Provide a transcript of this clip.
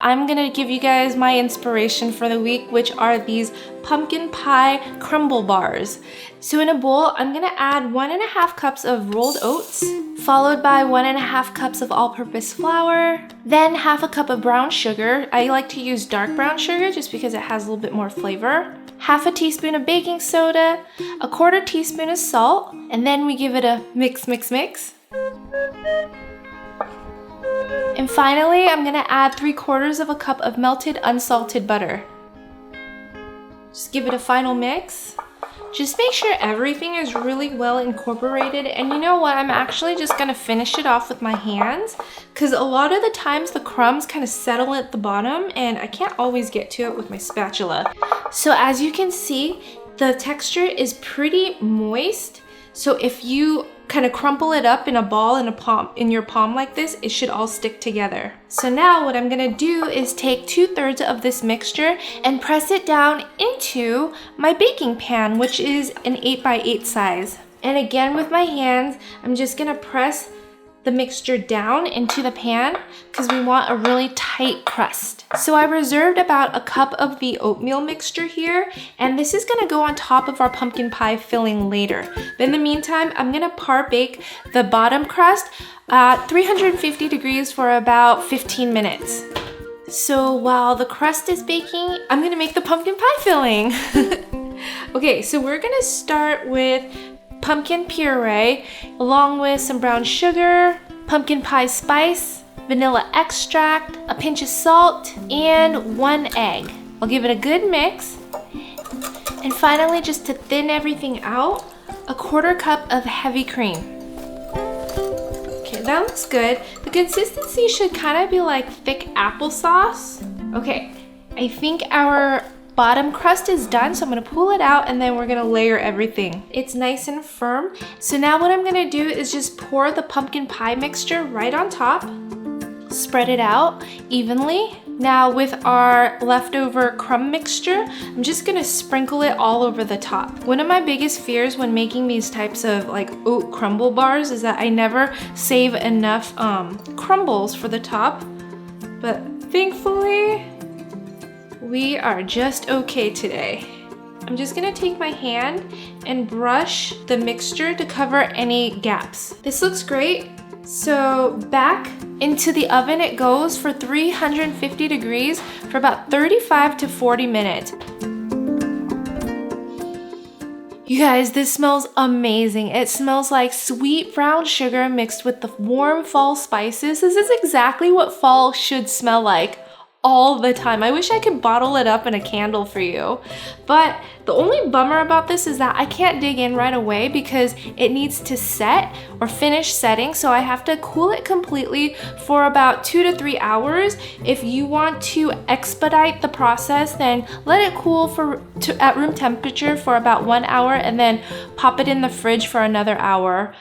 I'm gonna give you guys my inspiration for the week, which are these pumpkin pie crumble bars. So in a bowl, I'm gonna add 1.5 cups of rolled oats, followed by 1.5 cups of all-purpose flour, then 1/2 cup of brown sugar. I like to use dark brown sugar just because it has a little bit more flavor. 1/2 teaspoon of baking soda, 1/4 teaspoon of salt, and then we give it a mix, mix, mix. And finally, I'm gonna add 3/4 cup of melted unsalted butter. Just give it a final mix. Just make sure everything is really well incorporated. And you know what? I'm actually just gonna finish it off with my hands because a lot of the times the crumbs kind of settle at the bottom and I can't always get to it with my spatula. So as you can see, the texture is pretty moist. So if you kind of crumple it up in a ball in your palm like this, it should all stick together. So now what I'm gonna do is take 2/3 of this mixture and press it down into my baking pan, which is an 8x8 size. And again with my hands, I'm just gonna press the mixture down into the pan because we want a really tight crust. So I reserved about 1 cup of the oatmeal mixture here, and this is gonna go on top of our pumpkin pie filling later. But in the meantime, I'm gonna par bake the bottom crust at 350 degrees for about 15 minutes. So while the crust is baking, I'm gonna make the pumpkin pie filling. Okay, so we're gonna start with pumpkin puree along with some brown sugar, pumpkin pie spice, vanilla extract, a pinch of salt, and 1 egg. I'll give it a good mix. And finally, just to thin everything out, 1/4 cup of heavy cream. Okay, that looks good. The consistency should kind of be like thick applesauce. Okay, I think our bottom crust is done, so I'm gonna pull it out and then we're gonna layer everything. It's nice and firm. So now what I'm gonna do is just pour the pumpkin pie mixture right on top, spread it out evenly. Now with our leftover crumb mixture, I'm just gonna sprinkle it all over the top. One of my biggest fears when making these types of like oat crumble bars is that I never save enough crumbles for the top, but thankfully, we are just okay today. I'm just gonna take my hand and brush the mixture to cover any gaps. This looks great. So back into the oven it goes for 350 degrees for about 35 to 40 minutes. You guys, this smells amazing. It smells like sweet brown sugar mixed with the warm fall spices. This is exactly what fall should smell like all the time. I wish I could bottle it up in a candle for you. But the only bummer about this is that I can't dig in right away because it needs to set or finish setting. So I have to cool it completely for about 2 to 3 hours. If you want to expedite the process, then let it cool at room temperature for about 1 hour and then pop it in the fridge for another hour.